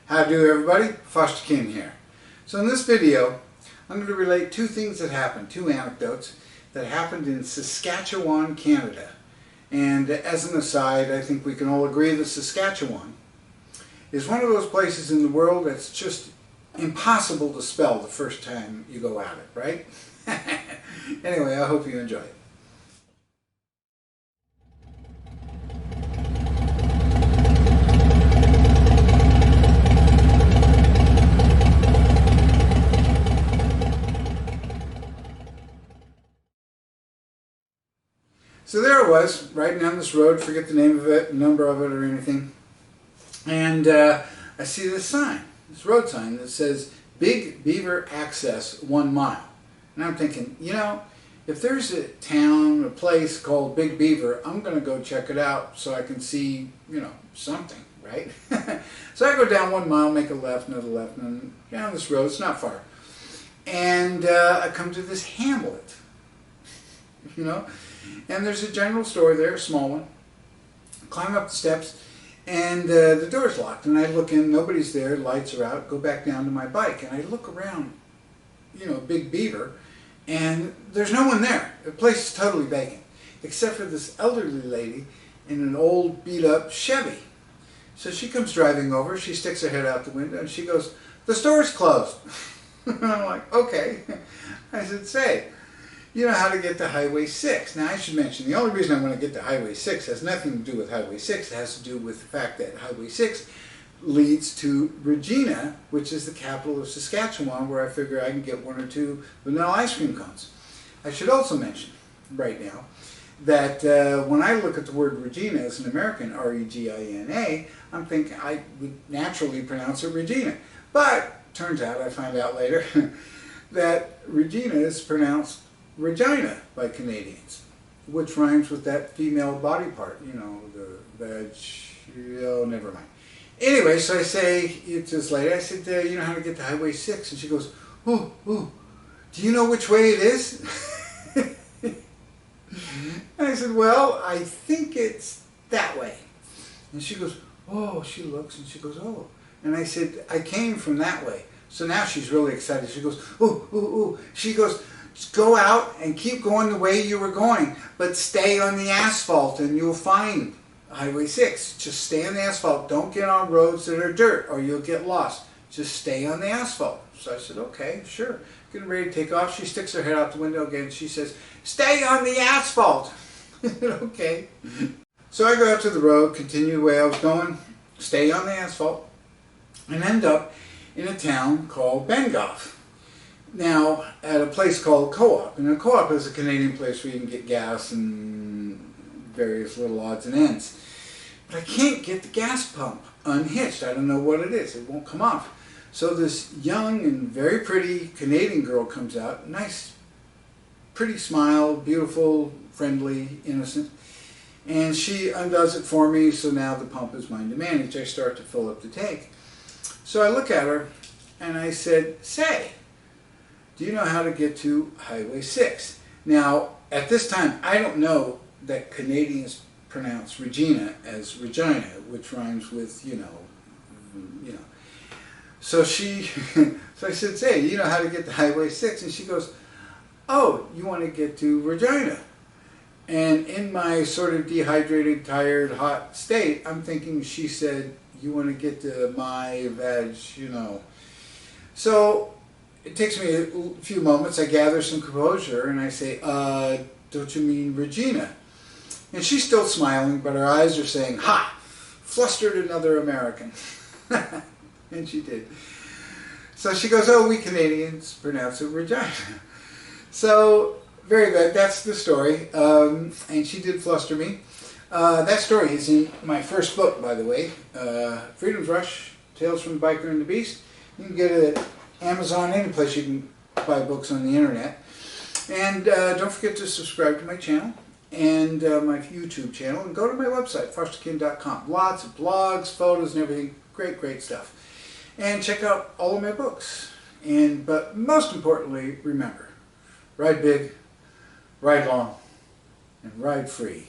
How do everybody? Foster Kinn here. So in this video, I'm going to relate two things that happened, two anecdotes that happened in Saskatchewan, Canada. And as an aside, I think we can all agree that Saskatchewan is one of those places in the world that's just impossible to spell the first time you go at it, right? Anyway, I hope you enjoy it. So there I was, riding down this road, forget the name of it, number of it or anything, and I see this sign, this road sign that says, Big Beaver Access 1 mile. And I'm thinking, you know, if there's a town, a place called Big Beaver, I'm going to go check it out so I can see, you know, something, right? So I go down 1 mile, make a left, another left, and down this road, it's not far. And I come to this hamlet, you know, and there's a general store there, a small one. Climb up the steps, and the door's locked. And I look in, nobody's there, lights are out, go back down to my bike. And I look around, you know, Big Beaver, and there's no one there. The place is totally vacant, except for this elderly lady in an old beat-up Chevy. So she comes driving over, she sticks her head out the window, and she goes, "The store's closed." And I'm like, okay. I said, "Say, you know how to get to Highway 6. Now I should mention, the only reason I want to get to Highway 6 has nothing to do with Highway 6. It has to do with the fact that Highway 6 leads to Regina, which is the capital of Saskatchewan, where I figure I can get 1 or 2 vanilla ice cream cones. I should also mention right now that when I look at the word Regina as an American, R-E-G-I-N-A, I'm thinking I would naturally pronounce it Regina. But turns out, I find out later, that Regina is pronounced Regina by Canadians, which rhymes with that female body part, you know, the veg, oh, never mind. Anyway, so I say, it's this lady, I said, you know how to get to Highway 6? And she goes, ooh, do you know which way it is? And I said, well, I think it's that way. And she goes, oh, she looks and she goes, oh. And I said, I came from that way. So now she's really excited. She goes, ooh. She goes, go out and keep going the way you were going, but stay on the asphalt and you'll find Highway 6. Just stay on the asphalt. Don't get on roads that are dirt or you'll get lost. Just stay on the asphalt. So I said, okay, sure. Getting ready to take off. She sticks her head out the window again. She says, stay on the asphalt. Okay. So I go out to the road, continue the way I was going, stay on the asphalt, and end up in a town called Bengoff. Now, at a place called Co-op. And a Co-op is a Canadian place where you can get gas and various little odds and ends. But I can't get the gas pump unhitched. I don't know what it is. It won't come off. So this young and very pretty Canadian girl comes out. Nice, pretty smile, beautiful, friendly, innocent. And she undoes it for me, so now the pump is mine to manage. I start to fill up the tank. So I look at her and I said, say, do you know how to get to Highway 6? Now, at this time, I don't know that Canadians pronounce Regina as Regina, which rhymes with, you know. So so I said, say, you know how to get to Highway 6? And she goes, oh, you want to get to Regina. And in my sort of dehydrated, tired, hot state, I'm thinking she said, you want to get to my veg, you know. So it takes me a few moments. I gather some composure and I say, don't you mean Regina? And she's still smiling, but her eyes are saying, ha, flustered another American. And she did. So she goes, oh, we Canadians pronounce it Regina. So, very good. That's the story. And she did fluster me. That story is in my first book, by the way, Freedom's Rush, Tales from the Biker and the Beast. You can get it at Amazon, any place you can buy books on the internet. And don't forget to subscribe to my channel and my YouTube channel. And go to my website, fosterkinn.com. Lots of blogs, photos, and everything. Great stuff. And check out all of my books. But most importantly, remember, ride big, ride long, and ride free.